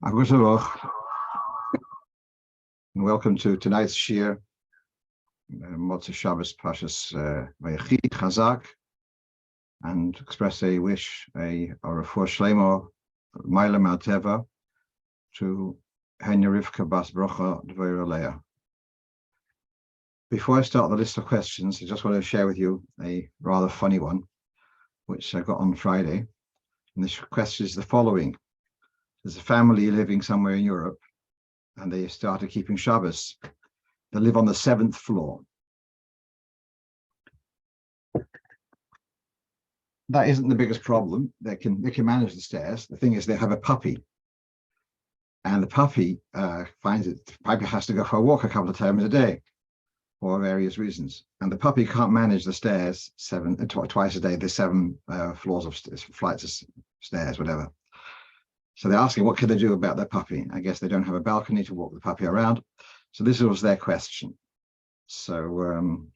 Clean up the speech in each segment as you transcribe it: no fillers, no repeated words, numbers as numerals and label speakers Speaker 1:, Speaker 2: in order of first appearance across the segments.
Speaker 1: And welcome to tonight's shiur, Motzei Shabbos Pashas Vayechi Chazak, and express a wish, a refuah shlema, Maila Malteva, to Henya Rivka Bas Brocha Dvoir Aleya. Before I start the list of questions, I just want to share with you a rather funny one, which I got on Friday. And this question is the following. There's a family living somewhere in Europe, and they started keeping Shabbos. They live on the 7th floor. That isn't the biggest problem. They can manage the stairs. The thing is, they have a puppy, and the puppy finds it. The puppy has to go for a walk a couple of times a day, for various reasons. And the puppy can't manage the stairs twice a day. There's 7 floors of flights of stairs, whatever. So they're asking, what can they do about their puppy? I guess they don't have a balcony to walk the puppy around. So this was their question. So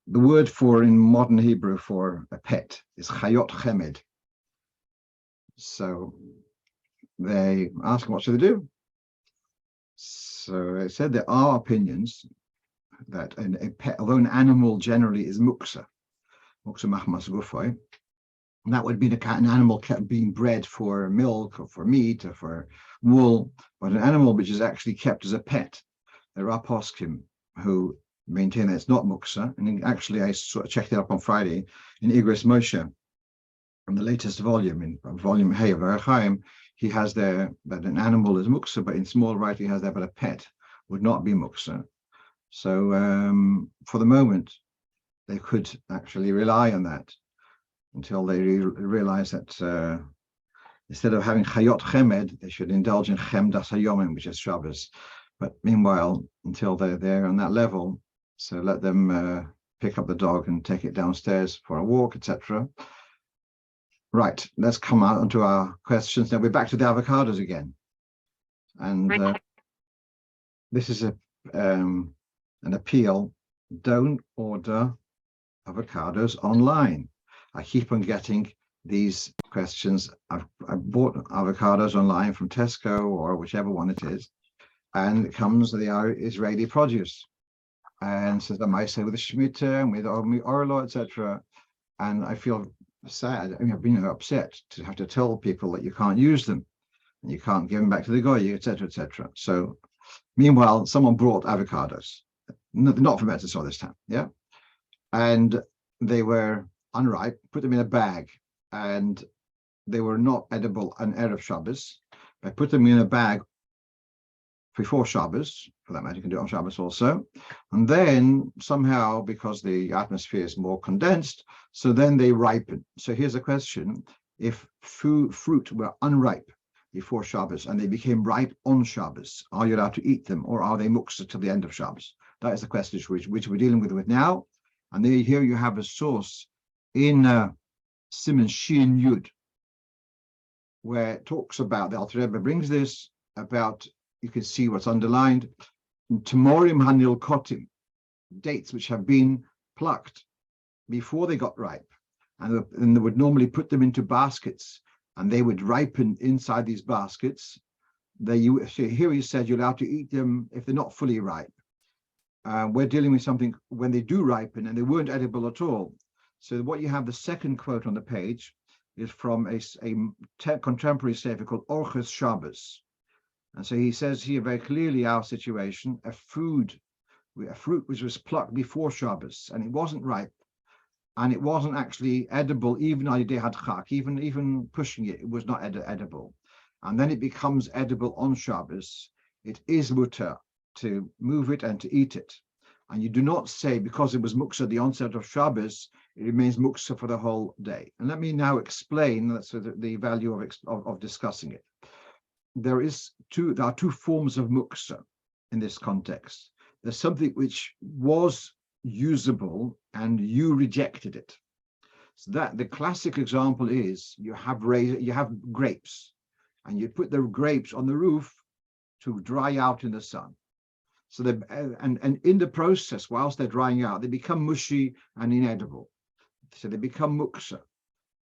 Speaker 1: the word for in modern Hebrew for a pet is chayot chemed. So they ask, what should they do? So they said there are opinions that a pet, although an animal generally is muksa machmas gufoi, and that would be an animal kept being bred for milk or for meat or for wool, but an animal which is actually kept as a pet. There are poskim who maintain that it's not muksa, and actually I sort of checked it up on Friday in Igros Moshe, from the latest volume, in volume Hey of Arachaim, he has there that an animal is muksa, but in small right he has there, but a pet would not be muksa. So for the moment, they could actually rely on that until they realize that instead of having chayot chemed, they should indulge in chemdas hayomim, which is Shabbos. But meanwhile, until they're there on that level, so let them pick up the dog and take it downstairs for a walk, etc. Right, let's come out onto our questions. Now we're back to the avocados again. And this is an appeal. Don't order avocados online. I keep on getting these questions. I've bought avocados online from Tesco or whichever one it is, and it comes with the Israeli produce, and says I might say with the Shemitah and with Orlo, etc. And I feel sad. I mean, I've been upset to have to tell people that you can't use them and you can't give them back to the goy, etc., etc. So, meanwhile, someone brought avocados, not from Etzisol this time, yeah, and they were unripe, put them in a bag, and they were not edible on Erev Shabbos. I put them in a bag before Shabbos, for that matter, you can do it on Shabbos also. And then somehow, because the atmosphere is more condensed, so then they ripen. So here's a question. If fruit were unripe before Shabbos and they became ripe on Shabbos, are you allowed to eat them, or are they muksa till the end of Shabbos? That is the question which we're dealing with now. And here you have a source in Siman Shin Yud, where it talks about, the Alter Rebbe brings this about, you can see what's underlined, Tamorim Hanil Kotim, dates which have been plucked before they got ripe, and they would normally put them into baskets, and they would ripen inside these baskets. Here he said you're allowed to eat them if they're not fully ripe. We're dealing with something when they do ripen and they weren't edible at all. So what you have, the second quote on the page, is from a contemporary sefer called Orches Shabbos. And so he says here very clearly our situation, a fruit which was plucked before Shabbos, and it wasn't ripe, and it wasn't actually edible, even al yedei hadchak, even pushing it, it was not edible. And then it becomes edible on Shabbos. It is mutter to move it and to eat it. And you do not say, because it was muksa at the onset of Shabbos, it remains muksa for the whole day. And let me now explain the value of discussing it. There are two forms of muksa in this context. There's something which was usable and you rejected it. So that the classic example is you have grapes, and you put the grapes on the roof to dry out in the sun. So and in the process, whilst they're drying out, they become mushy and inedible. So they become muksa.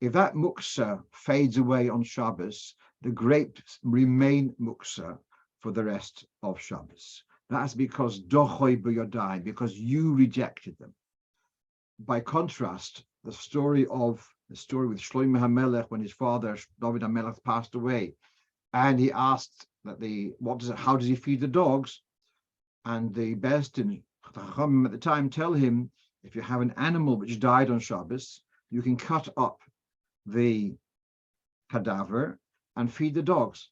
Speaker 1: If that muksa fades away on Shabbos, the grapes remain muksa for the rest of Shabbos. That's because dochoi b'yodai, because you rejected them. By contrast, the story with Shlomo HaMelech, when his father David HaMelech passed away, and he asked that how does he feed the dogs? And the best in Chachamim at the time tell him, if you have an animal which died on Shabbos, you can cut up the cadaver and feed the dogs.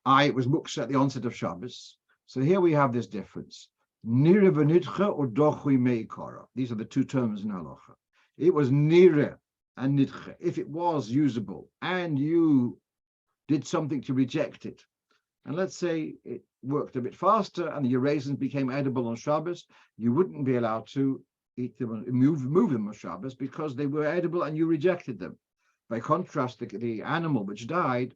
Speaker 1: It was muksa at the onset of Shabbos. So here we have this difference. Nire v'nitche or dochui meikara. These are the two terms in halacha. It was nire and nitche. If it was usable and you did something to reject it, and let's say it worked a bit faster and your raisins became edible on Shabbos, you wouldn't be allowed to eat them, move them on Shabbos because they were edible and you rejected them. By contrast, the animal which died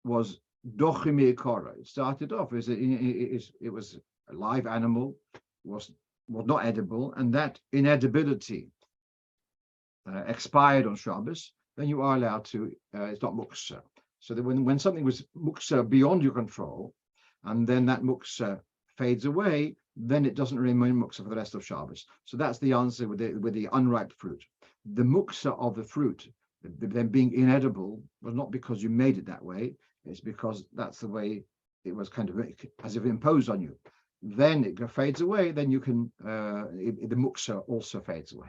Speaker 1: was dochi meikara. It started off as it was a live animal, was not edible, and that inedibility expired on Shabbos, then you are allowed to, it's not muksa. So that when something was muksa beyond your control, and then that muksa fades away, then it doesn't remain muksa for the rest of Shabbos. So that's the answer with the unripe fruit. The muksa of the fruit, them being inedible, was not because you made it that way, it's because that's the way it was kind of as if imposed on you. Then it fades away, then you can, the muksa also fades away.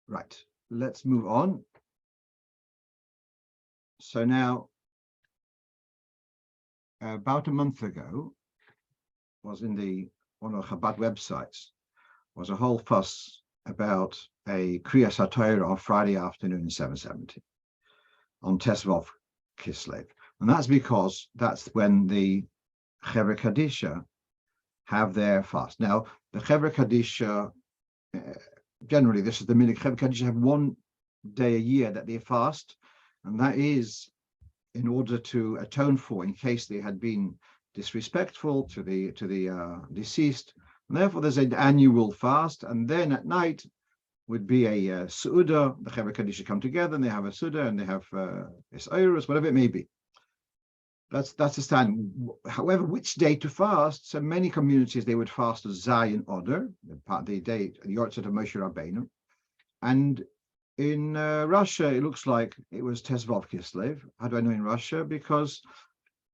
Speaker 1: Right, let's move on. So now, about a month ago, was in one of the Chabad websites, was a whole fuss about a Kriyas HaTorah on Friday afternoon in 770 on Tesvav Kislev. And that's because that's when the Chevra Kadisha have their fast. Now, the Chevra Kadisha, generally, this is the minhag. Chevra Kadisha have one day a year that they fast, and that is in order to atone for in case they had been disrespectful to the deceased. And therefore, there's an annual fast, and then at night would be a su'udah. The Chevra Kadisha come together, and they have a su'udah, and they have is'oros, whatever it may be. That's the standard. However, which day to fast? So many communities, they would fast as Zayin Oder, the day, the Yortzeit of Moshe Rabbeinu. And in Russia, it looks like it was Tesvav Kislev. How do I know in Russia? Because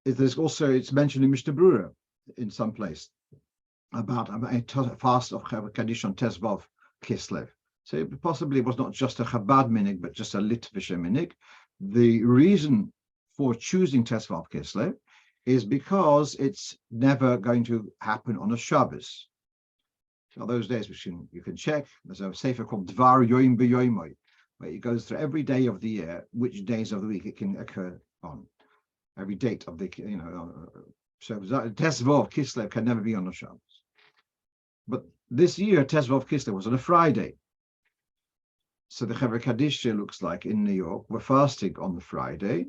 Speaker 1: it's mentioned in Mishnah Brura in some place about a fast of Chevra Kadisha on Tesvav Kislev. So it possibly was not just a Chabad minhag, but just a Litvische minhag. The reason for choosing Tesvav Kislev is because it's never going to happen on a Shabbos. So those days, which you can check, there's a sefer called Dvar Yoim B'Yoimoi, where it goes through every day of the year, which days of the week it can occur on, every date of the, so Tesvav Kislev can never be on a Shabbos. But this year, Tesvav Kislev was on a Friday. So the Chevra Kadisha looks like in New York, we're fasting on the Friday.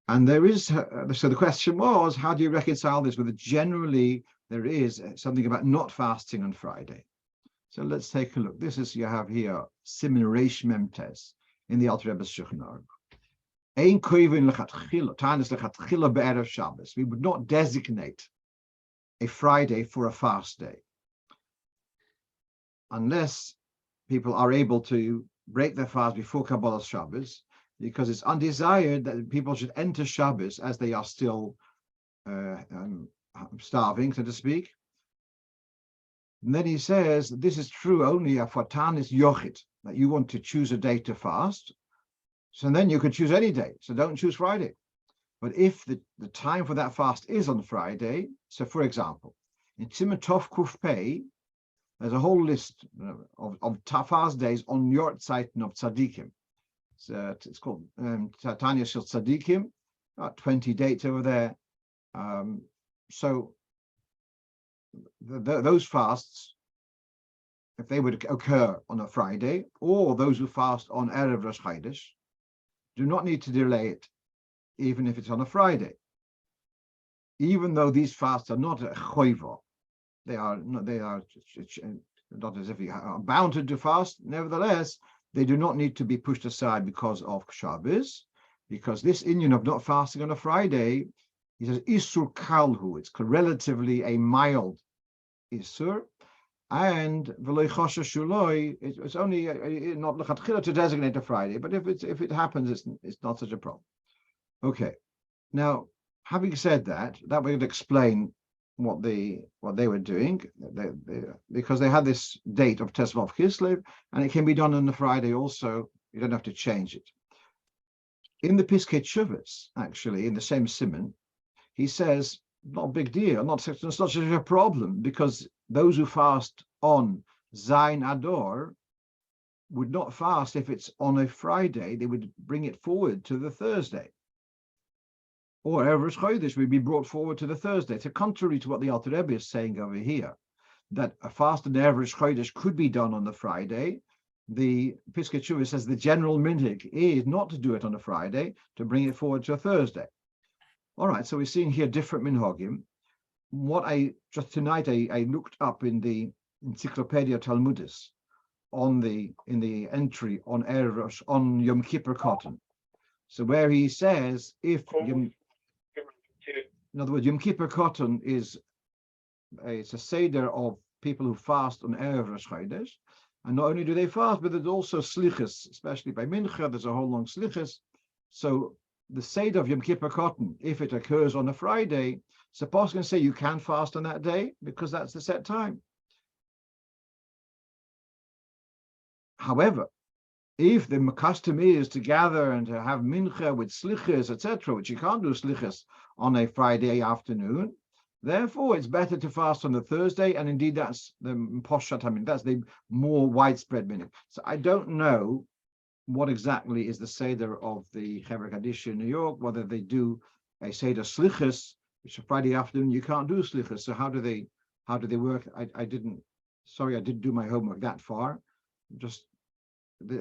Speaker 1: And there is, so the question was, how do you reconcile this with generally there is something about not fasting on Friday. So let's take a look. This is, you have here, Siman Reish Memtes in the Alter Rebbe's Shulchan Aruch. Ein koivin lechatchila, tanis lechatchila be'erev Shabbos. We would not designate a Friday for a fast day unless people are able to break their fast before Kabbalah Shabbos, because it's undesired that people should enter Shabbos as they are still starving, so to speak. And then he says, this is true only for Tanis Yochid, that you want to choose a day to fast. So then you could choose any day, so don't choose Friday. But if the time for that fast is on Friday, so for example, in Tzimah Tov Kuf Pei, there's a whole list of fast days on your Zeiten of Tzadikim. It's called Tanya Shel Tzadikim, about 20 dates over there. So those fasts, if they would occur on a Friday, or those who fast on Erev Rosh Chodesh, do not need to delay it, even if it's on a Friday. Even though these fasts are not a choiva, not as if you are bound to fast. Nevertheless, they do not need to be pushed aside because of Shabbos, because this inyan of not fasting on a Friday, he says, Isur Kalhu, it's relatively a mild Isur, and V'loi Chosha Shuloi, it's only not lechatchila to designate a Friday, but if it happens, it's not such a problem. Okay, now having said that would explain what they were doing, because they had this date of Tesvav Kislev, and it can be done on the Friday also. You don't have to change it. In the Piskei Teshuvos, actually, in the same simon, he says, not a big deal, it's not such a problem, because those who fast on Zayin Ador would not fast if it's on a Friday. They would bring it forward to the Thursday. Or Erev Chodesh would be brought forward to the Thursday. So contrary to what the Alter Rebbe is saying over here, that a fast on Erev Chodesh could be done on the Friday, the Piskei Teshuvos says the general minhag is not to do it on a Friday, to bring it forward to a Thursday. All right, so we're seeing here different minhagim. What I looked up in the Encyclopedia Talmudis in the entry on Erev Rosh, on Yom Kippur cotton. So where he says in other words, Yom Kippur cotton it's a seder of people who fast on Erev Rosh Chodesh, and not only do they fast, but there's also slichus, especially by Mincha. There's a whole long slichus. So the seder of Yom Kippur cotton, if it occurs on a Friday, suppose can say you can fast on that day because that's the set time. However, if the custom is to gather and to have mincha with slichas, etc., which you can't do slichas on a Friday afternoon, therefore it's better to fast on the Thursday, and indeed that's the poshat. I mean, that's the more widespread minhag. So I don't know what exactly is the seder of the Chevra Kadisha in New York, whether they do a seder slichas, which a Friday afternoon you can't do slichas. So how do they work? I didn't do my homework that far. Just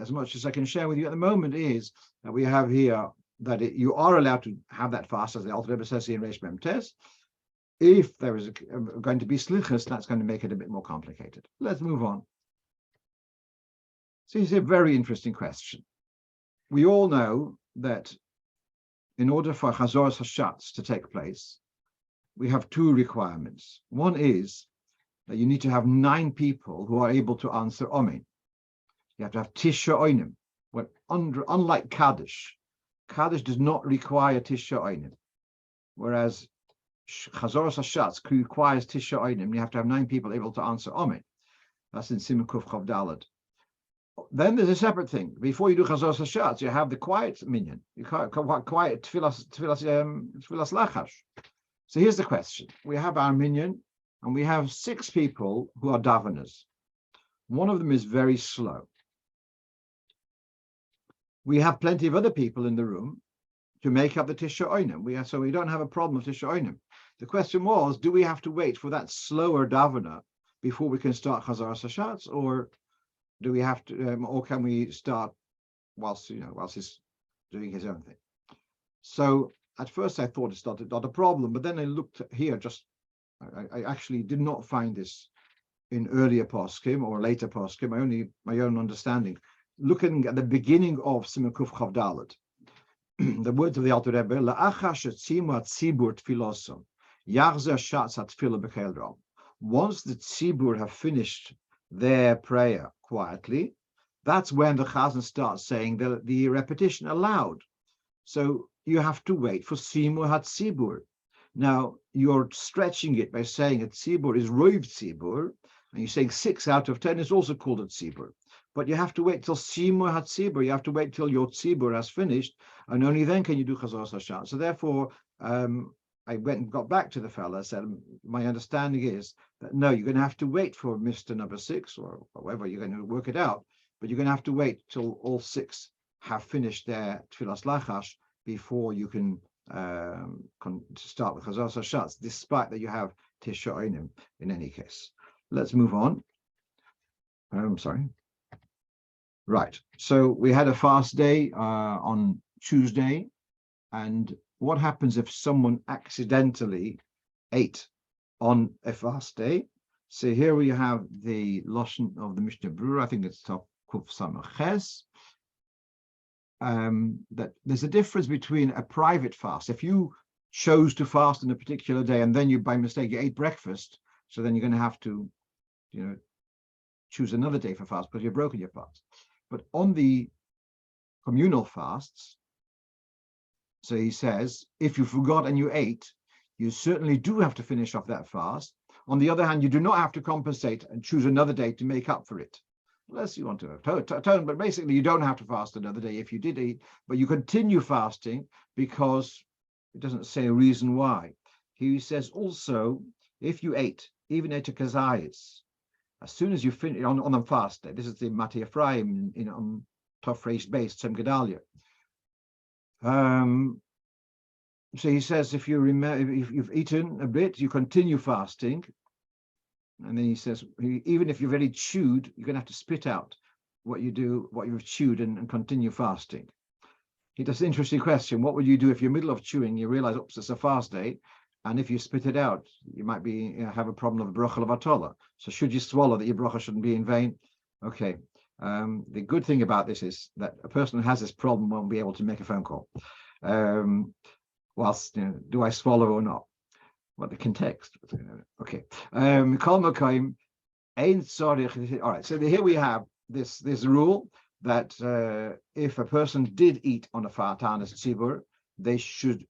Speaker 1: as much as I can share with you at the moment is that we have here that you are allowed to have that fast, as the Alter Rebbe says in Reish Mem Tes. If there is going to be slichas, that's going to make it a bit more complicated. Let's move on. So it's a very interesting question. We all know that in order for Chazoras Hashatz to take place, we have two requirements. One is that you need to have 9 people who are able to answer Amen. You have to have Tisha Oinim. Unlike Kaddish does not require Tisha Oinim, whereas Chazoras Hashatz requires Tisha Oinim. You have to have 9 people able to answer Amen. That's in Siman Kuf Chav Daled. Then there's a separate thing. Before you do Chazoras Hashatz, you have the quiet minyan. You can't quiet Tfilas Lachash. So here's the question: we have our minyan, and we have 6 people who are daveners. One of them is very slow. We have plenty of other people in the room to make up the Tisha Oinim. So we don't have a problem with Tisha Oinim. The question was, do we have to wait for that slower davener before we can start Chazoras Hashatz, or do we have to, or can we start whilst he's doing his own thing? So at first I thought it's not a problem, but then I looked here. I actually did not find this in earlier poskim or later poskim. My own understanding. Looking at the beginning of Siman Kuf Chav Daled, the words of the Alter Rebbe, once the tzibur have finished their prayer quietly, that's when the Chazan starts saying the repetition aloud. So you have to wait for Simur HaTzibur. Now, you're stretching it by saying a tzibur is Rov tzibur, and you're saying 6 out of 10 is also called a tzibur. But you have to wait till Simur HaTzibur. You have to wait till your tzibur has finished, and only then can you do Chazoras Hashatz. So therefore, I went and got back to the fella, said, my understanding is that no, you're going to have to wait for Mr. number 6, or however you're going to work it out, but you're going to have to wait till all 6 have finished their Tfilas Lachash before you can start with Chazoras Hashatz, despite that you have Tisha Oinim in any case. Let's move on. I'm sorry. Right. So we had a fast day on Tuesday, and what happens if someone accidentally ate on a fast day? So here we have the Lashon of the Mishnah Berurah. I think it's top Kuf Samach Ches. That there's a difference between a private fast. If you chose to fast on a particular day and then you by mistake you ate breakfast, so then you're going to have to, choose another day for fast because you've broken your fast. But on the communal fasts, so he says, if you forgot and you ate, you certainly do have to finish off that fast. On the other hand, you do not have to compensate and choose another day to make up for it. Unless you want to atone, but basically you don't have to fast another day if you did eat, but you continue fasting because it doesn't say a reason why. He says also, if you ate, even ate a kazayis, as soon as you finish on a fast day, this is the Mati Ephraim on Tofresh based Sem Gedalia. So he says, if you remember, if you've eaten a bit, you continue fasting. And then he says, even if you've already chewed, you're going to have to spit out what you've chewed and continue fasting. He does an interesting question. What would you do if you're in the middle of chewing, you realize, oops, it's a fast day, and if you spit it out, you might have a problem of bracha of atola. So should you swallow that your bracha shouldn't be in vain? Okay. The good thing about this is that a person who has this problem won't be able to make a phone call. Whilst, do I swallow or not? What the context? Okay. All right. So here we have this rule that if a person did eat on a Tanis Tzibur, they should,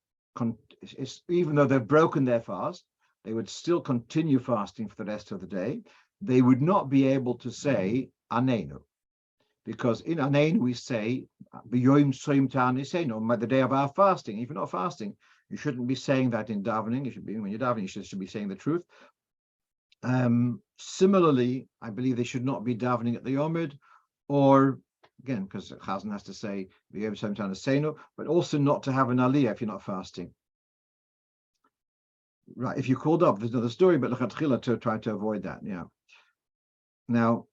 Speaker 1: even though they've broken their fast, they would still continue fasting for the rest of the day. They would not be able to say "Anenu," because in "Anenu" we say "B'yoyim soim ta'anisenu," by the day of our fasting. If you're not fasting, you shouldn't be saying that in davening. You should be, when you're davening, you should be saying the truth. Similarly, I believe they should not be davening at the Yomid, or again, because Chazan has to say "B'yoyim soim ta'anisenu," but also not to have an aliyah if you're not fasting. Right, if you called up, there's another story, but lechatchila to try to avoid that. Yeah. Now,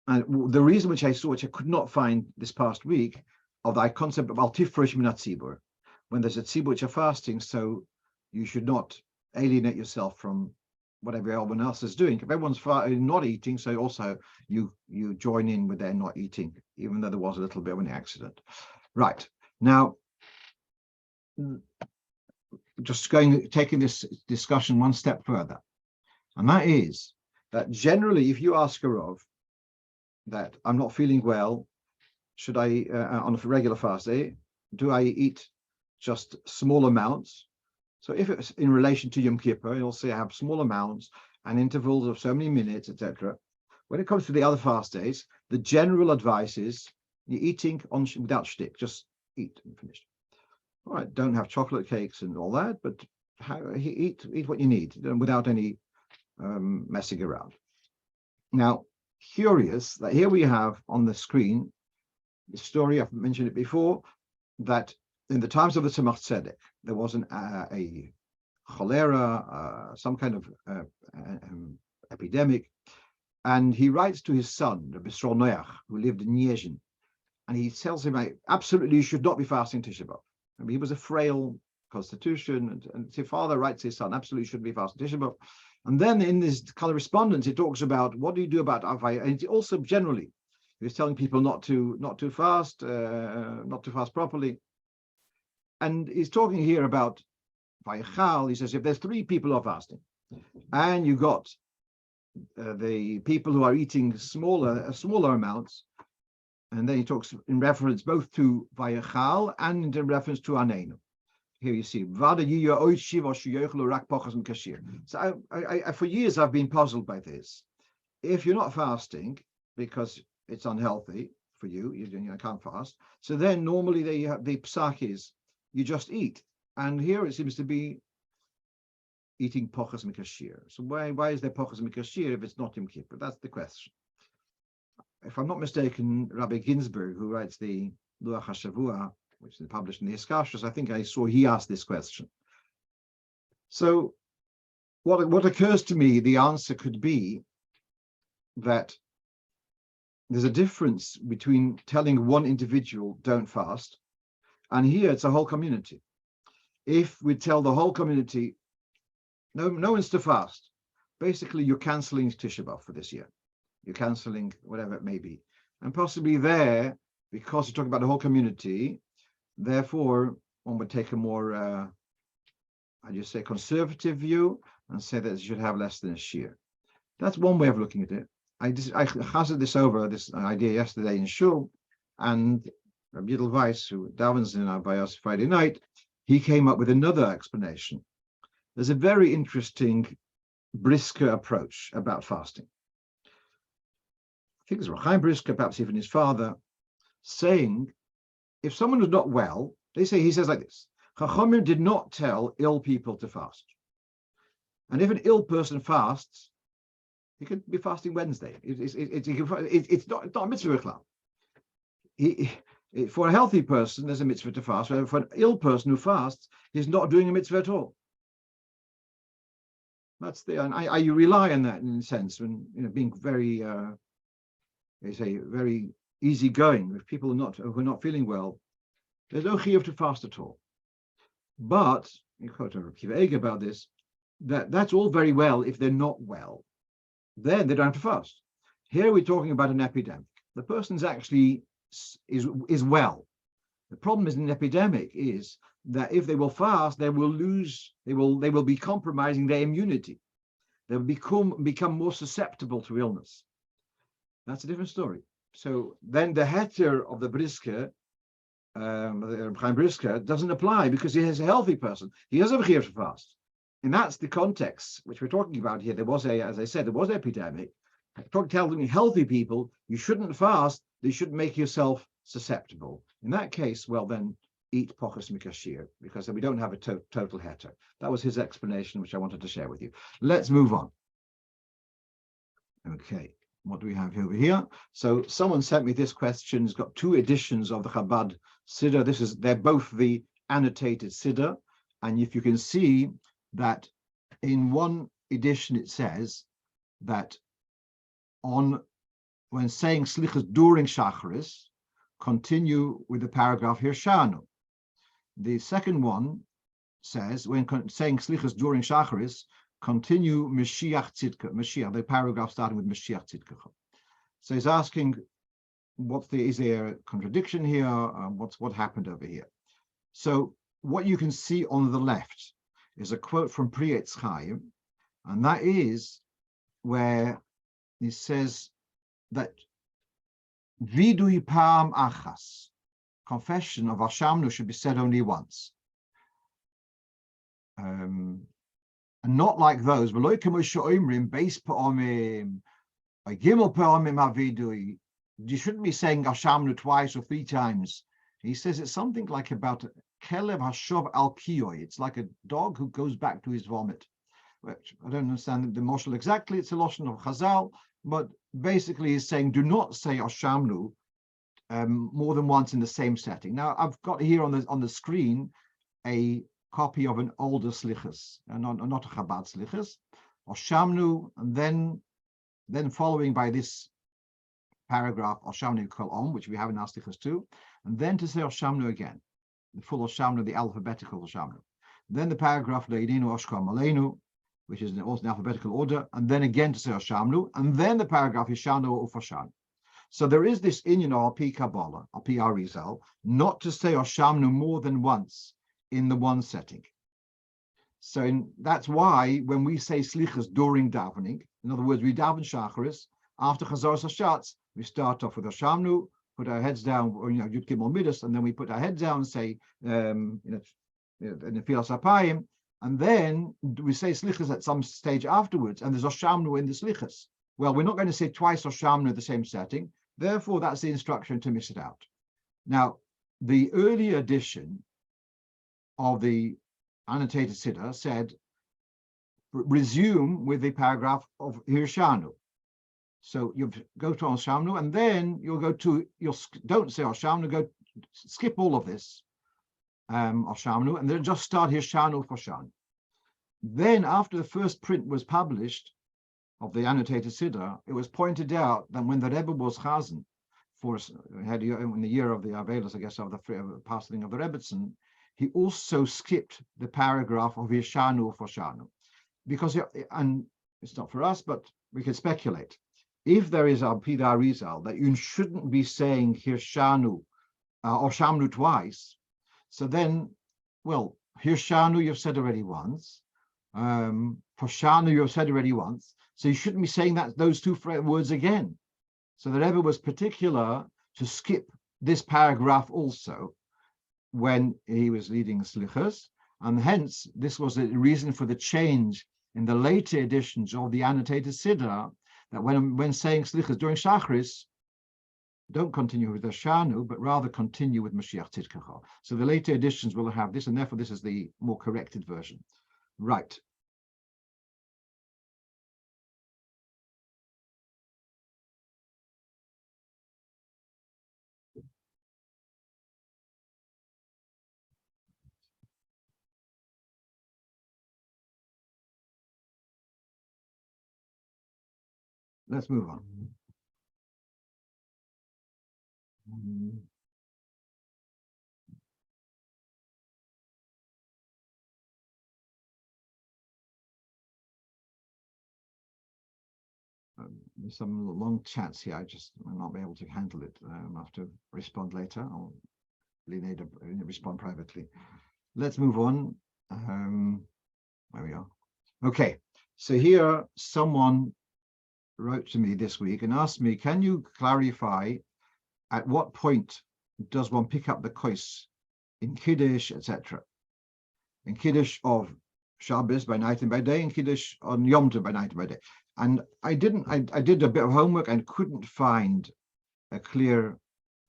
Speaker 1: the reason which I could not find this past week, of the concept of altifresh minat tzibur, when there's a tzibur which are fasting, so you should not alienate yourself from whatever everyone else is doing. If everyone's not eating, so also you join in with their not eating, even though there was a little bit of an accident. Right now, just taking this discussion one step further, and that is that generally, if you ask a Rov that I'm not feeling well, should I, on a regular fast day, do I eat just small amounts? So if it's in relation to Yom Kippur, you'll say I have small amounts and intervals of so many minutes, etc. When it comes to the other fast days, the general advice is you're eating without shtick, just eat and finish. All right, don't have chocolate cakes and all that, but eat what you need without any messing around. Now, curious that here we have on the screen the story, I've mentioned it before, that in the times of the Tzemach Tzedek, there was a cholera, some kind of epidemic, and he writes to his son, Rabbi Yisrael Noach, who lived in Yezhin, and he tells him, absolutely, you should not be fasting Tisha B'Av. I mean, he was a frail constitution, and his father writes to his son, absolutely should be fasting Tisha B'Av. And then in this correspondence, he talks about what do you do about Avaya, and also generally, he was telling people not to fast properly. And he's talking here about Vayechal. He says if there's 3 people who are fasting, and you got the people who are eating smaller amounts, and then he talks in reference both to Vayechal and in reference to Anenu. Here you see, so I for years I've been puzzled by this. If you're not fasting because it's unhealthy for you, you can't fast. So then normally the psak is you just eat, and here it seems to be eating pochas mikashir. So why is there pochas mikashir if it's not Yom Kippur? That's the question. If I'm not mistaken, Rabbi Ginsburg, who writes the Luach HaShavua, which is published in the Iskashos, I think I saw he asked this question. So what occurs to me, the answer could be that there's a difference between telling one individual don't fast, and here it's a whole community. If we tell the whole community, no one's to fast, basically you're cancelling Tisha B'Av for this year. You're cancelling whatever it may be. And possibly there, because you're talking about the whole community, therefore one would take a more, conservative view and say that you should have less than a shiur. That's one way of looking at it. I hazarded this idea yesterday in Shul, and Rabbi Yidel Weiss, who davens in our Vayechi Friday night, he came up with another explanation. There's a very interesting Brisker approach about fasting. I think it's Chaim Brisker, perhaps even his father, saying if someone was not well, he says like this: Chachamim did not tell ill people to fast, and if an ill person fasts, he could be fasting Wednesday. It's not a mitzvah. For a healthy person, there's a mitzvah to fast. For an ill person who fasts, he's not doing a mitzvah at all. That's and I rely on that in a sense when being very, very easygoing. If people who are not feeling well, there's no chiyuv to fast at all. But you quote Kiva Eger about this. That's all very well if they're not well. Then they don't have to fast. Here we're talking about an epidemic. The person's actually is well. The problem is in an epidemic is that if they will fast, they will be compromising their immunity. They will become more susceptible to illness. That's a different story. So then the heter of the Brisker, the Chaim Brisker, doesn't apply because he is a healthy person. He doesn't have a chiyuv to fast. And that's the context which we're talking about here. There was an epidemic. Telling healthy people you shouldn't fast, you shouldn't make yourself susceptible. In that case, well then eat pochus mikashir, because then we don't have a total heter. That was his explanation, which I wanted to share with you. Let's move on. Okay, what do we have over here? So someone sent me this question. It's got two editions of the Chabad Siddur. They're both the annotated Siddur, and if you can see that in one edition it says that when saying slichas during shacharis, continue with the paragraph hirshanu. The second one says when saying slichas during shacharis, continue Mashiach Tzidka, Mashiach, the paragraph starting with Mashiach Tzidka. So he's asking, is there a contradiction here? What happened over here? So what you can see on the left is a quote from Pri Etz Chaim, and that is where he says that vidui pam achas, confession of Hashamnu should be said only once. And not like those, you shouldn't be saying Hashamnu twice or three times. He says it's something like about Kelev Hashov al Kiyoi. It's like a dog who goes back to his vomit. Which I don't understand the moshel exactly. It's a loshon of Chazal, but basically he's saying do not say Hashamnu more than once in the same setting. Now I've got here on the screen a copy of an older slichas, not a Chabad slichas, Hashamnu, and then following by this paragraph Hashamnu kol om, which we have in our slichas too, and then to say Hashamnu again, the full Hashamnu, the alphabetical Hashamnu. Then the paragraph Le'inenu Oshkam Aleinu, which is also in alphabetical order, and then again to say Hashamnu, and then the paragraph Yishanu Ufashan. So there is this inyan al pi Kabbalah, al pi Arizal, not to say Hashamnu more than once in the one setting. So that's why when we say slichas during davening, in other words, we daven shacharis, after Chazaras Hashatz, we start off with Hashamnu, put our heads down, or Yud Gimel Midas, and then we put our heads down and say, in the Filas Apayim, and then we say slichas at some stage afterwards, and there's Hashamnu in the slichas. Well, we're not going to say twice Hashamnu in the same setting, therefore that's the instruction to miss it out. Now, the early edition of the annotated Siddur said, resume with the paragraph of Hirshanu. So you go to Hashamnu, and then you'll don't say Hashamnu, skip all of this, Hashamnu, and then just start Hirshanu Fashan. Then after the first print was published of the annotated Siddur, it was pointed out that when the Rebbe was Chazan, in the year of the Avelos, I guess, of the passing of the Rebbetzin, he also skipped the paragraph of Yeshanu Foshanu, because it's not for us, but we can speculate. If there is a Pida Arizal that you shouldn't be saying Hirshanu or Shamnu twice, so then, well, Hirshanu you've said already once. Poshanu you've said already once. So you shouldn't be saying those two words again. So the Rebbe was particular to skip this paragraph also when he was leading Slichas, and hence this was the reason for the change in the later editions of the annotated Siddur, that when saying Slichas during Shachris, don't continue with the Shanu, but rather continue with Mashiach Tzidkecha. So the later editions will have this, and therefore this is the more corrected version. Right. Let's move on. There's some long chats here. I just will not be able to handle it. I'll have to respond later. I'll respond privately. Let's move on. There we are. Okay. So here, someone wrote to me this week and asked me, can you clarify at what point does one pick up the kos in Kiddush, etc.? In Kiddush of Shabbos by night and by day, and Kiddush on Yom Tov by night and by day. And I did a bit of homework and couldn't find a clear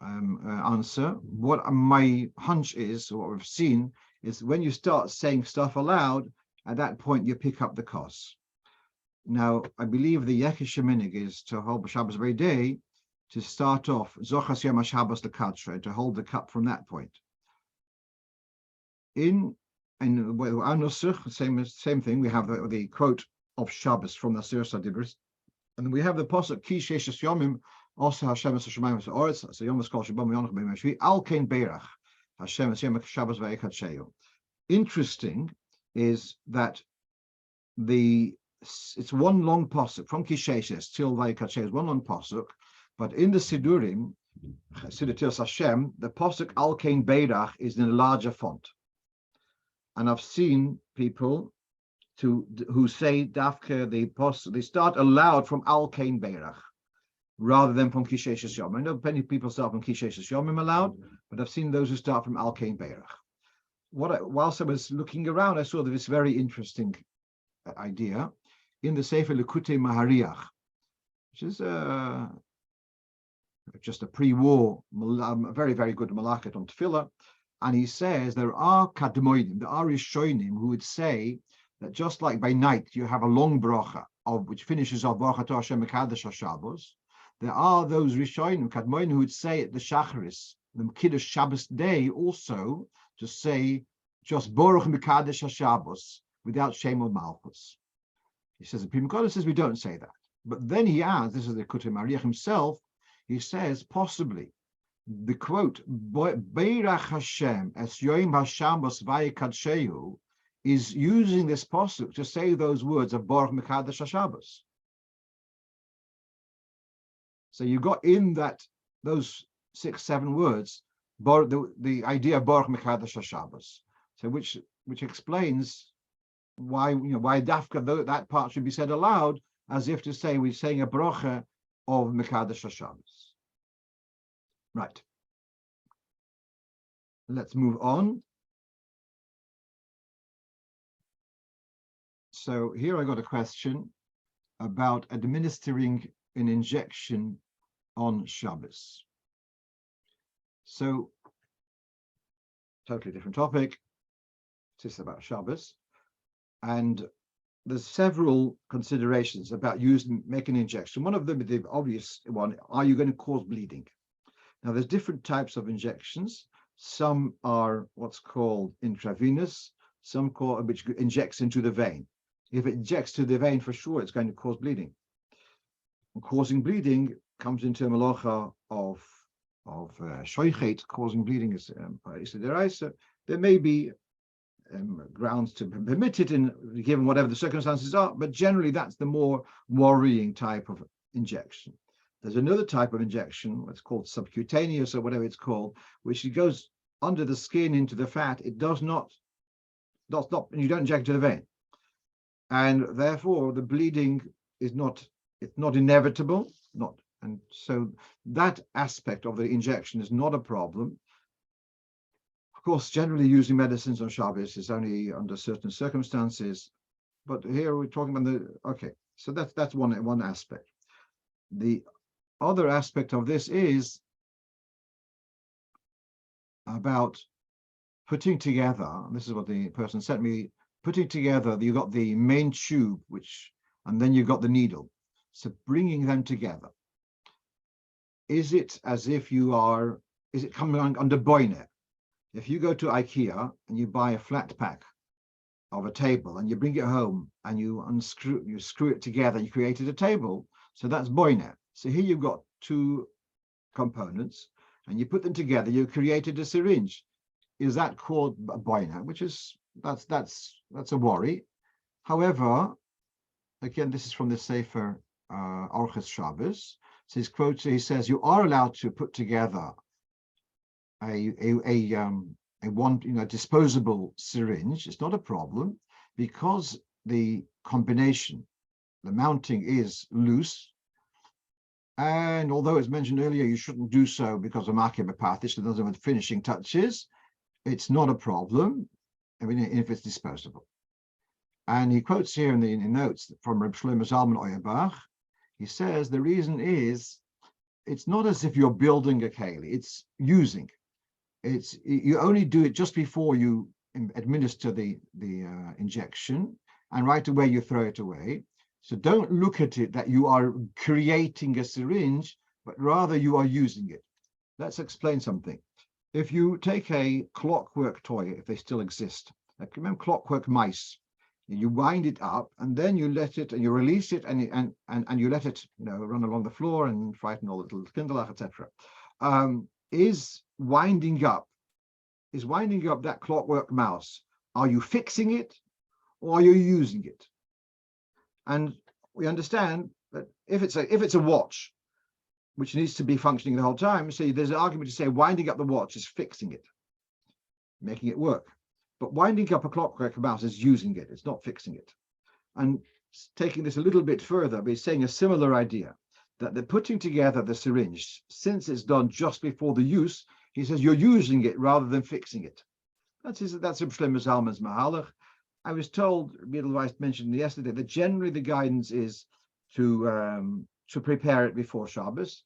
Speaker 1: answer. What my hunch is, or what we've seen, is when you start saying stuff aloud, at that point you pick up the kos. Now, I believe the Yekish Sheminig is to hold Shabbos by day, to start off Zochas Yom HaShabbos L'Kadshei, to hold the cup from that point. In Anusach, same thing. We have the quote of Shabbos from the Asir Sadibris, and we have the pasuk Ki Sheishes Yomim also Hashem es Shemayim es Oretz, so Yom es Kol Shabam Yonach B'Meshvi Al Kein Beirach Hashem es Yom Shabbos Vayekadsheu. Interesting is that it's one long pasuk from Ki Sheishes till Vayekadsheu is one long pasuk, but in the Sidurim, Siddur Tiras Hashem, the pasuk Al Kein Beirach is in a larger font. And I've seen people who say Dafka they start aloud from Al Kein Beirach rather than from Kishesh Yom. I know many people start from Kishesh Yomim aloud, but I've seen those who start from Al Kein Beirach. Whilst I was looking around, I saw this very interesting idea in the Sefer Likutei Mahariach, which is just a pre-war, very, very good malakat on tefillah. And he says there are kadmoinim, there are rishonim who would say that just like by night you have a long bracha which finishes off bracha to Hashem Mekadesh HaShabbos, there are those rishonim, kadmoinim, who would say at the Shacharis, the Kiddush Shabbos day, also to say just Baruch Mekadesh HaShabbos without Shem or Malchus. He says the Pri Mekodah says we don't say that, but then he adds, this is the Likutei Mahariach himself, he says possibly the quote Beirach Hashem es Yom HaShabbos Vayekadsheu is using this pasuk to say those words of Baruch Mekadesh HaShabbos. So you got in those 6-7 words the idea of Baruch Mekadesh HaShabbos. So which explains why Dafka that part should be said aloud, as if to say we're saying a bracha of Mekadesh HaShabbos. Right. Let's move on. So here I got a question about administering an injection on Shabbos. So, totally different topic. This is about Shabbos. And there's several considerations about making an injection. One of them, the obvious one, are you going to cause bleeding? Now, there's different types of injections. Some are what's called intravenous, some which injects into the vein. If it injects to the vein, for sure, it's going to cause bleeding. And causing bleeding comes into a malacha of shoichet. Causing bleeding is deraisa. There may be grounds to permit it, given whatever the circumstances are. But generally, that's the more worrying type of injection. There's another type of injection, what's called subcutaneous or whatever it's called, which it goes under the skin into the fat. It does not, you don't inject to the vein, and therefore the bleeding is not, it's not inevitable, and so that aspect of the injection is not a problem. Of course, generally using medicines on Shabbos is only under certain circumstances, but here we're talking about so that's one aspect. The other aspect of this is about putting together, this is what the person sent me, putting together, you got the main tube, and then you got the needle. So bringing them together. Is it as if is it coming under boine? If you go to IKEA and you buy a flat pack of a table and you bring it home and you screw it together, you created a table. So that's boine. So here you've got two components and you put them together, you created a syringe. Is that called boine? Which is, that's a worry. However, again, this is from the Sefer Orches Shabbos. So his quote, he says, you are allowed to put together a disposable syringe. It's not a problem because the combination, the mounting is loose. And although it's mentioned earlier, you shouldn't do so because of marking a path, this doesn't have finishing touches. It's not a problem, I mean, if it's disposable. And he quotes here in the notes from Reb Shlomo Zalman Auerbach. He says the reason is it's not as if you're building a keli, it's using. You only do it just before you administer the injection, and right away you throw it away. So don't look at it that you are creating a syringe, but rather you are using it. Let's explain something. If you take a clockwork toy, if they still exist, like remember clockwork mice, you wind it up and then you let it and you release it and you let it run along the floor and frighten all the little kinderlach, etc. Is winding up that clockwork mouse? Are you fixing it or are you using it? And we understand that if it's a watch which needs to be functioning the whole time, so there's an argument to say winding up the watch is fixing it, making it work. But winding up a clockwork mouse is using it, it's not fixing it. And taking this a little bit further, we're saying a similar idea, that the putting together the syringe, since it's done just before the use, he says you're using it rather than fixing it. That's Reb Shlomo Zalman's mahalach. I was told, Biedelweiss mentioned yesterday, that generally the guidance is to prepare it before Shabbos.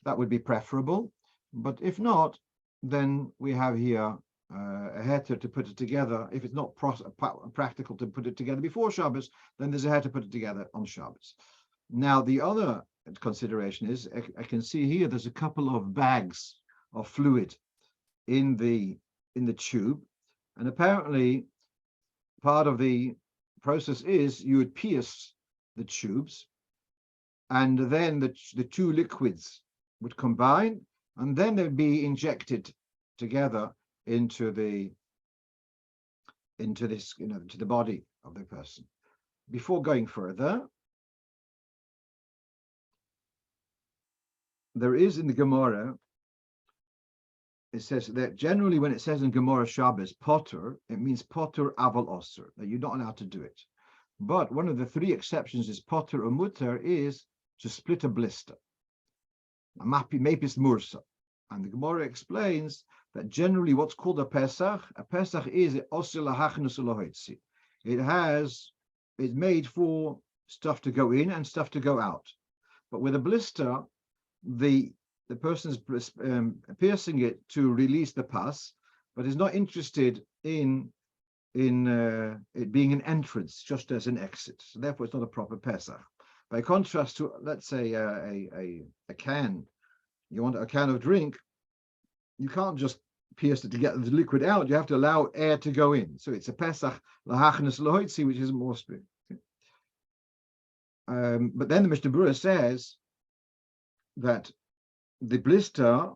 Speaker 1: That would be preferable. But if not, then we have here a heter to put it together. If it's not practical to put it together before Shabbos, then there's a heter to put it together on Shabbos. Now, the other consideration is, I can see here, there's a couple of bags of fluid in the tube, and apparently part of the process is you would pierce the tubes, and then the two liquids would combine, and then they'd be injected together into the body of the person. Before going further, there is in the Gemara, it says that generally when it says in Gemara Shabbos, potter, it means potter aval osir, that you're not allowed to do it. But one of the three exceptions is potter or mutter is to split a blister, a mapis mursa. And the Gemara explains that generally what's called a Pesach is osir lahachnus u'lahoitzi. It's made for stuff to go in and stuff to go out. But with a blister, the person's piercing it to release the pus, but is not interested in it being an entrance, just as an exit. So therefore, it's not a proper Pesach. By contrast to, let's say, a can, you want a can of drink, you can't just pierce it to get the liquid out. You have to allow air to go in. So it's a Pesach lahachnes lohoitzi, which is more strict. But then the Mishnah Berurah says that the blister,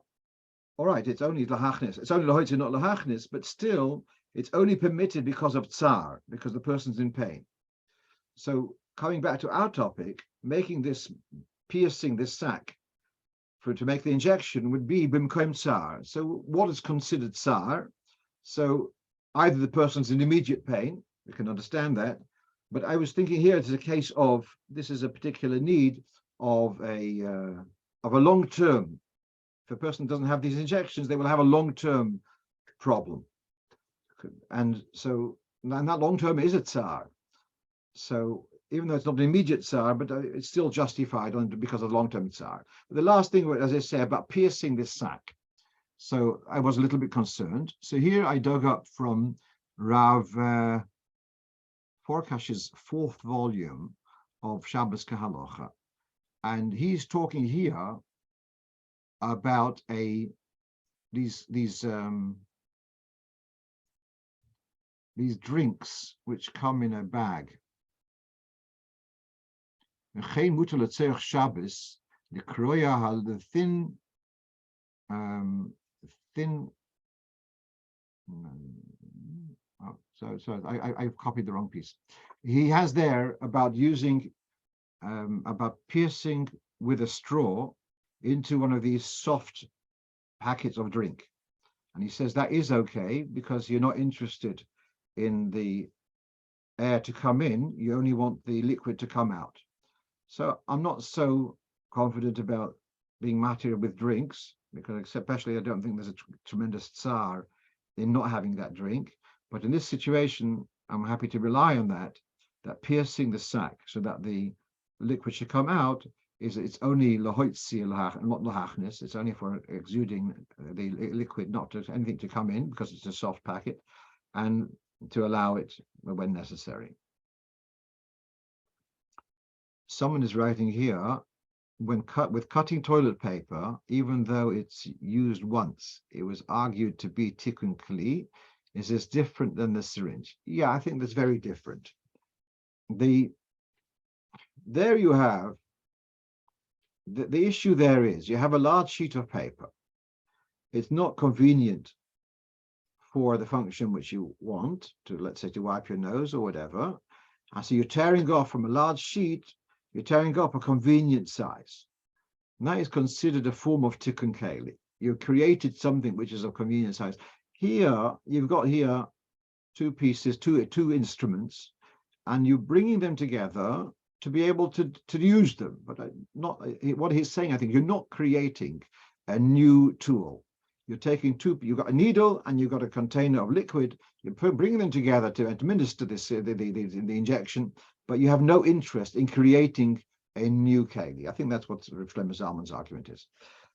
Speaker 1: all right, it's only lahachnes, it's only lohoitzi, not lahachnes, but still it's only permitted because of tsar, because the person's in pain. So coming back to our topic, piercing this sac to make the injection would be bimkom tsar. So what is considered tsar? So either the person's in immediate pain, we can understand that, but I was thinking here it's a case of this is a particular need of a long-term. If a person doesn't have these injections, they will have a long-term problem, and that long-term is a tsar. So even though it's not an immediate tsar, but it's still justified because of long-term tsar. But the last thing, as I say, about piercing this sac. So I was a little bit concerned. So here I dug up from Rav Forkash's 4th volume of Shabbos Halocho, and he's talking here about these drinks which come in a bag. Geen moeten letzerich Shabbos, the kroya the thin. So I've copied the wrong piece. He has there about using, about piercing with a straw into one of these soft packets of drink. And he says that is okay because you're not interested in the air to come in, you only want the liquid to come out. So I'm not so confident about being matir with drinks, because especially I don't think there's a tremendous tsar in not having that drink. But in this situation, I'm happy to rely on that piercing the sac so that the liquid should come out it's only lahoitzi not lahachnis. It's only for exuding the liquid, not to anything to come in because it's a soft packet, and to allow it when necessary. Someone is writing here, when cutting toilet paper, even though it's used once, it was argued to be tikkun kli. Is this different than the syringe? Yeah, I think that's very different. There you have, the issue there is, you have a large sheet of paper. It's not convenient for the function which you want, to, let's say, to wipe your nose or whatever. And so you're tearing off from a large sheet, you're tearing off a convenient size. And that is considered a form of tikkun keli. You created something which is of convenient size. Here, you've got here two pieces, two instruments, and you're bringing them together to be able to use them. But not what he's saying, I think you're not creating a new tool. You're taking you've got a needle and you've got a container of liquid. You're bringing them together to administer this the injection, but you have no interest in creating a new keli. I think that's what Shlomo Zalman's argument is.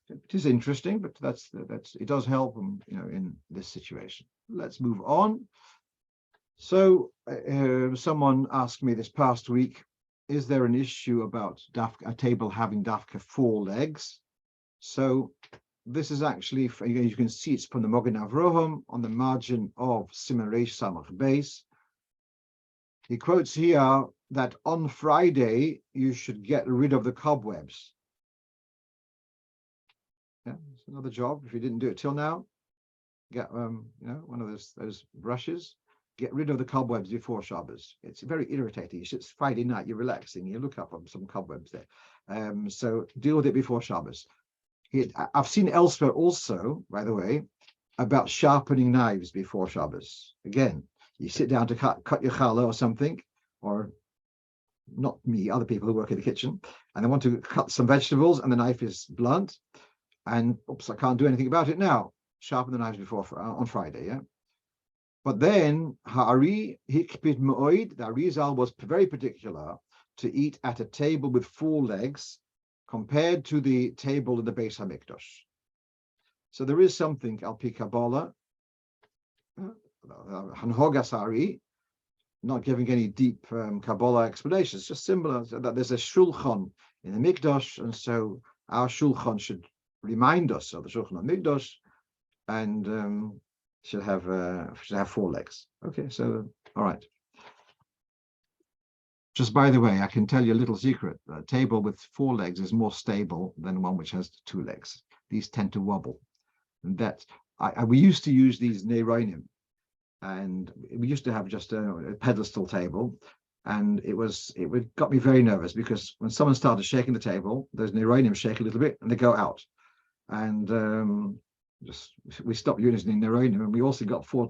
Speaker 1: It is interesting, but that's it does help in this situation. Let's move on. So someone asked me this past week, is there an issue about a table having dafka 4 legs? So this is actually, you can see it's from the Mogen Avrohom on the margin of Siman Reish Samach Beis. He quotes here that on Friday you should get rid of the cobwebs. Yeah, it's another job. If you didn't do it till now, get one of those brushes. Get rid of the cobwebs before Shabbos. It's very irritating. It's Friday night. You're relaxing. You look up on some cobwebs there. So deal with it before Shabbos. I've seen elsewhere also, by the way, about sharpening knives before Shabbos. Again, you sit down to cut your challah or something, or not me, other people who work in the kitchen, and they want to cut some vegetables, and the knife is blunt. And oops, I can't do anything about it now. Sharpen the knives before on Friday, yeah. But then Ha'ari Hikpid Mo'oid, the Arizal was very particular to eat at a table with 4 legs compared to the table in the Beis HaMikdash. So there is something Al Pi Kabbalah, Hanhogas Ha'ari, not giving any deep Kabbalah explanations, just similar that there's a shulchan in the Mikdash, and so our shulchan should remind us of the shulchan of Mikdash, and should have 4 legs. Okay, so all right. Just by the way, I can tell you a little secret. A table with 4 legs is more stable than one which has 2 legs. These tend to wobble, and we used to use these neironim, and we used to have just a pedestal table, and it got me very nervous, because when someone started shaking the table, those neuronium shake a little bit and they go out, and we stopped using the neuronium, and we also got four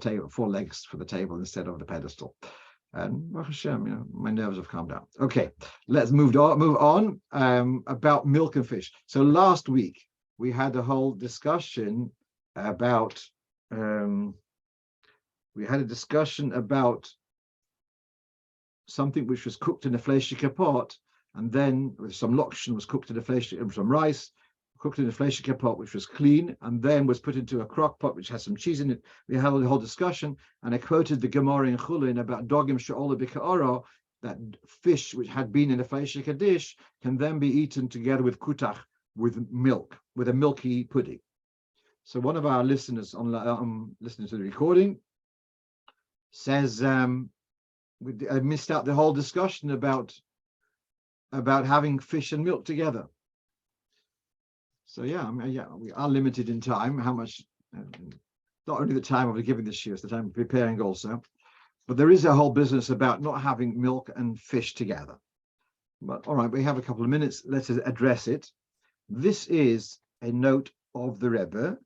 Speaker 1: legs for the table instead of the pedestal. And Baruch Hashem, my nerves have calmed down. Okay, let's move on about milk and fish. So last week we had a whole discussion about something which was cooked in a fleischiger pot, and then with some lokshen was cooked in a fleischiger, some rice cooked in a fleischiger pot which was clean, and then was put into a crock pot which has some cheese in it. We had a whole discussion, and I quoted the Gemara in Chulin about dogim she'ola b'ka'ara, that fish which had been in a fleischiger dish can then be eaten together with kutach, with milk, with a milky pudding. So one of our listeners listening to the recording says, I missed out the whole discussion about having fish and milk together. So we are limited in time. How much? Not only the time of giving the shiur, it's the time of preparing also. But there is a whole business about not having milk and fish together. But all right, we have a couple of minutes. Let's address it. This is a note of the Rebbe,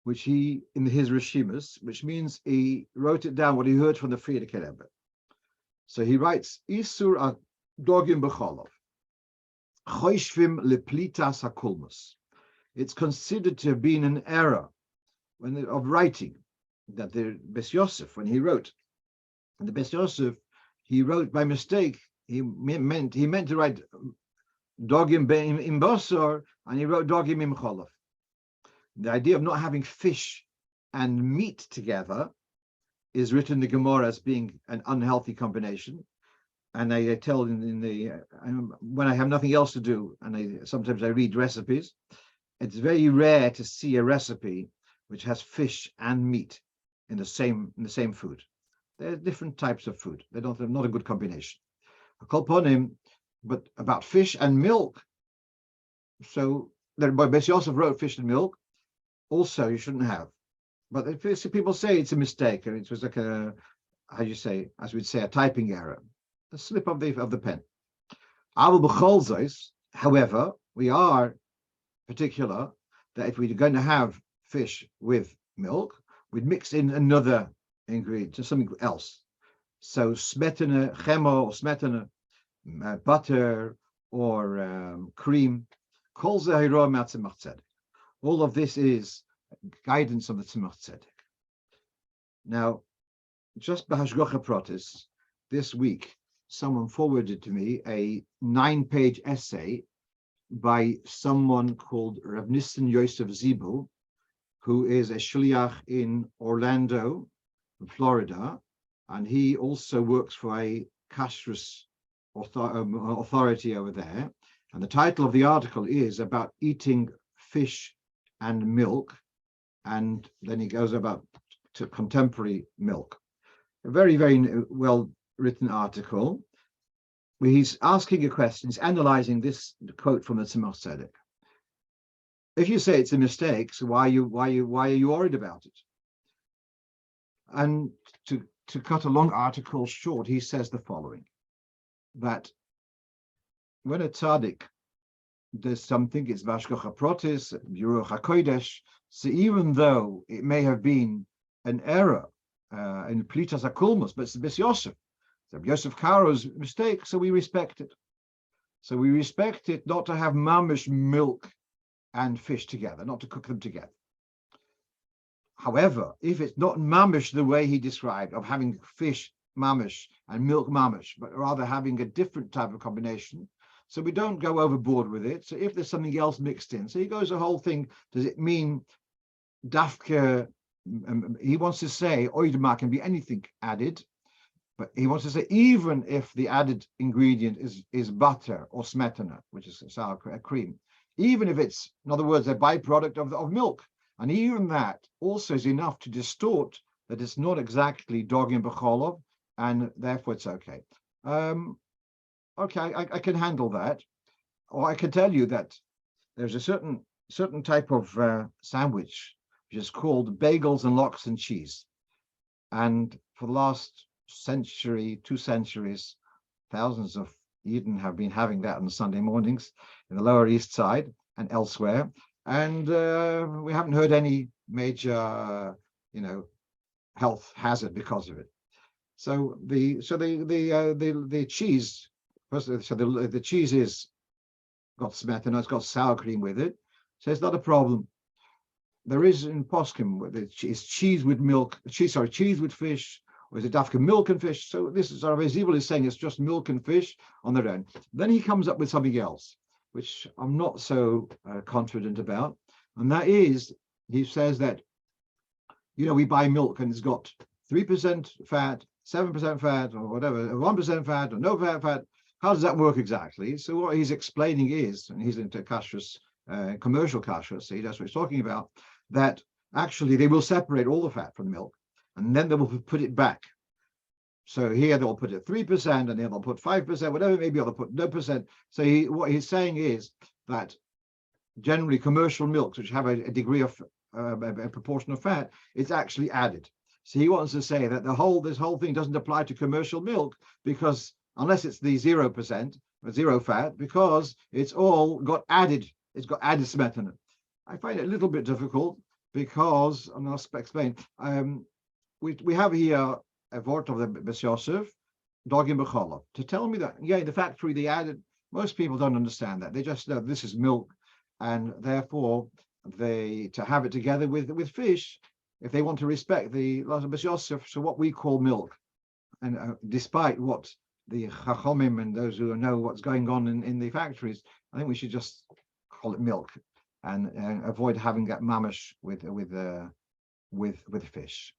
Speaker 1: which he, in his Rishimus, which means he wrote it down, what he heard from the Frierdiker Rebbe. So he writes, Isur dogim b'cholov, choshvim leplitas hakulmus. It's considered to have been an error of writing, that the Bes Yosef, when he wrote, and the Bes Yosef, he wrote by mistake. He meant to write dogim im basar, and he wrote dogim im cholov. The idea of not having fish and meat together is written in the Gemara as being an unhealthy combination. And I tell when I have nothing else to do, and sometimes I read recipes, it's very rare to see a recipe which has fish and meat in the same food. They're different types of food. They're not a good combination. But about fish and milk, so Bes Yosef wrote fish and milk. Also, you shouldn't have. But if people say it's a mistake, and it was like as we'd say, a typing error, a slip of the pen. However, we are particular that if we're going to have fish with milk, we'd mix in another ingredient, just something else. So smetana, chemo, or smetana, butter, or cream. All of this is guidance of the Tzemach Tzedek. Now, just b'hashgacha pratis, this week, someone forwarded to me a 9-page essay by someone called Rav Nissen Yosef Zibel, who is a shliach in Orlando, Florida, and he also works for a kashrus authority over there. And the title of the article is about eating fish and milk, and then he goes about to contemporary milk. A very, very well written article where he's asking a question, he's analyzing this quote from the Tzemach Tzedek. If you say it's a mistake, so why are you worried about it? And to cut a long article short, he says the following: that when a tzaddik does something, it's vashgacha protis, Ruach HaKodesh, so even though it may have been an error in plitas hakulmus, but it's the Bes Yosef, so Yosef Karo's mistake, so we respect it. So we respect it not to have mamish milk and fish together, not to cook them together. However, if it's not mamish the way he described, of having fish mamish and milk mamish, but rather having a different type of combination, so we don't go overboard with it. So if there's something else mixed in, so he goes the whole thing, does it mean dafke? He wants to say oidma can be anything added, but he wants to say even if the added ingredient is butter or smetana, which is sour cream, even if it's, in other words, a byproduct of milk, and even that also is enough to distort that it's not exactly dogim b'cholov, and therefore it's okay. Okay, I can handle that. Or I can tell you that there's a certain type of sandwich which is called bagels and lox and cheese. And for the last century, 2 centuries, thousands of Yidden have been having that on Sunday mornings in the Lower East Side and elsewhere. And we haven't heard any major, health hazard because of it. So the cheese, the cheese is got smetana, it's got sour cream with it, so it's not a problem. There is in poskim it's cheese with milk, cheese with fish, or is it dafka milk and fish? So this is Rav Zibel is saying it's just milk and fish on their own. Then he comes up with something else, which I'm not so confident about, and that is he says that we buy milk and it's got 3% fat, 7% fat, or whatever, 1% fat, or no fat. How does that work exactly? So what he's explaining is, and he's into kashrus, commercial kashrus, see, that's what he's talking about, that actually they will separate all the fat from the milk, and then they will put it back. So here they'll put it 3%, and then they'll put 5%, whatever it may be, or they'll put no percent. So what he's saying is that generally commercial milks, which have a degree of a proportion of fat, it's actually added. So he wants to say that this whole thing doesn't apply to commercial milk, because unless it's the 0% or 0 fat, because it's all got added. It's got added smetana. I find it a little bit difficult because, and I'll explain. We have here a word of the Bes Yosef, dogim b'cholov, to tell me that the factory they added. Most people don't understand that. They just know this is milk, and therefore to have it together with fish, if they want to respect the Bes Yosef, so what we call milk, and despite what the chachomim and those who know what's going on in the factories, I think we should just call it milk and avoid having that mamash with fish.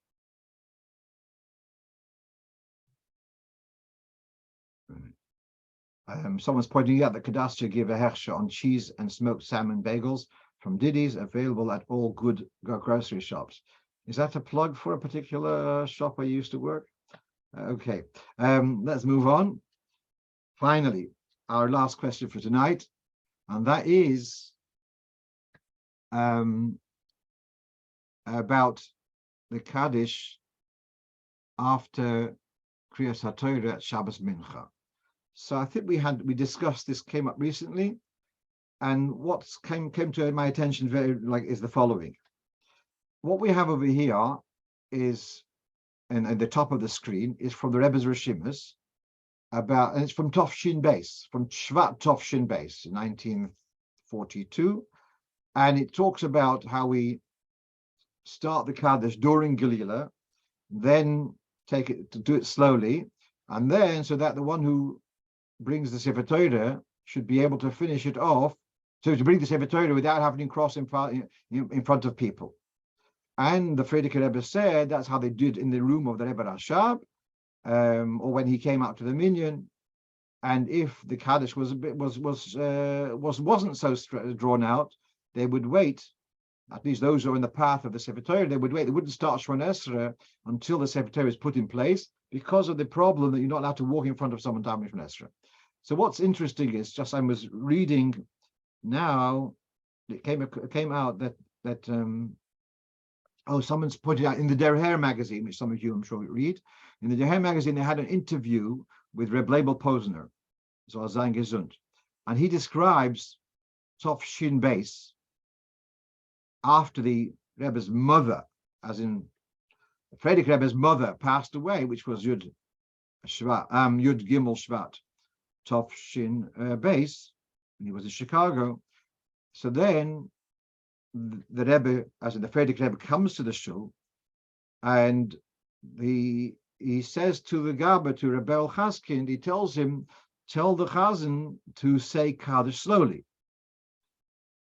Speaker 1: Someone's pointing out that Kadisha give a hechsher on cheese and smoked salmon bagels from Diddy's, available at all good grocery shops. Is that a plug for a particular shop I used to work? Okay, let's move on. Finally, our last question for tonight, and that is about the Kaddish after Kriyas HaTorah at Shabbos Mincha. So I think we discussed this, came up recently, and what came to my attention is the following. What we have over here is, and at the top of the screen, is from the Rebbe's Rishimus, and it's from Tovshin Beis, from Shvat Tovshin Beis, 1942, and it talks about how we start the Kaddish during Gelila, then take it to do it slowly, and then so that the one who brings the Sefer Torah should be able to finish it off, so to bring the Sefer Torah without having to cross in front of people. And the Frierdiker Rebbe said that's how they did in the room of the Rebbe Rashab, or when he came out to the minyan. And if the Kaddish wasn't so drawn out, they would wait. At least those who are in the path of the Sefer Torah, they would wait. They wouldn't start Shmoine Esrei until the Sefer Torah is put in place, because of the problem that you're not allowed to walk in front of someone davening Shmoine Esrei. So what's interesting is, just I was reading now, it came out that someone's pointed out in the Der Her magazine, which some of you I'm sure read. In the Der Her magazine, they had an interview with Reb Leibel Posner, so Sein Gesund, and he describes Tovshin Beis after the Rebbe's mother, as in Frierdiker Rebbe's mother, passed away, which was Yud Gimel Shvat Tovshin Beis, and he was in Chicago. So then the Rebbe, as in the Frierdiker Rebbe, comes to the shul, and he says to the Gabba, to Rebbe Chaskin, he tells him, tell the Chazan to say Kaddish slowly.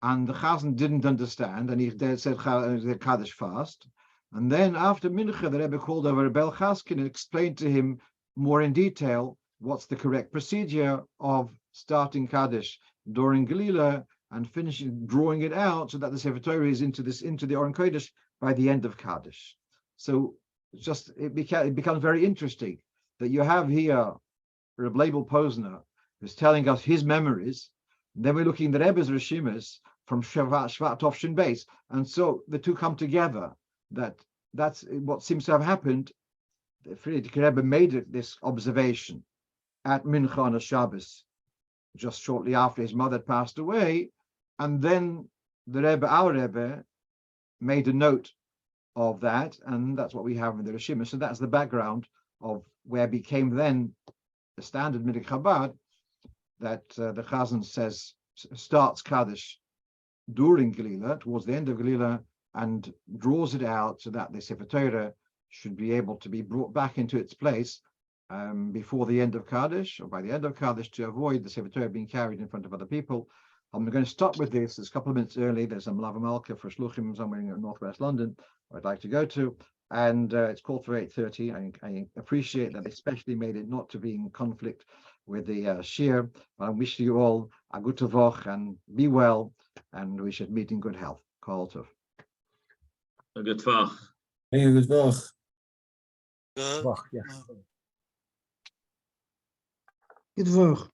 Speaker 1: And the Chazan didn't understand, and he said Kaddish fast. And then after Mincha, the Rebbe called over Rebbe Chaskin and explained to him more in detail what's the correct procedure of starting Kaddish during Gelila and finishing, drawing it out so that the Sefer Torah is into the Oren Kodesh by the end of Kaddish. So it becomes very interesting that you have here Reb Leibel Posner, who's telling us his memories. Then we're looking at the Rebbe's Rishimus from Shvat Tovshin Beis, and so the two come together. That's what seems to have happened the Frierdiker Rebbe made this observation at Mincha on a Shabbos, just shortly after his mother passed away, and then the Rebbe, our Rebbe, made a note of that, and that's what we have in the Rishima. So that's the background of where became then the standard Midik Chabad, that the Chazan says starts Kaddish during Gelila, towards the end of Gelila, and draws it out so that the Sefer Torah should be able to be brought back into its place before the end of Kaddish, or by the end of Kaddish, to avoid the Sefer Torah being carried in front of other people. I'm going to stop with this. It's a couple of minutes early. There's a Malava Malka for Shluchim somewhere in northwest London I'd like to go to, and it's called for 8:30. I appreciate that they especially made it not to be in conflict with the shiur. I wish you all a good tavoch and be well, and we should meet in good health. Kol tov.
Speaker 2: A good vach.
Speaker 3: Hey, good vach.
Speaker 1: Vach, yeah.
Speaker 4: Good work.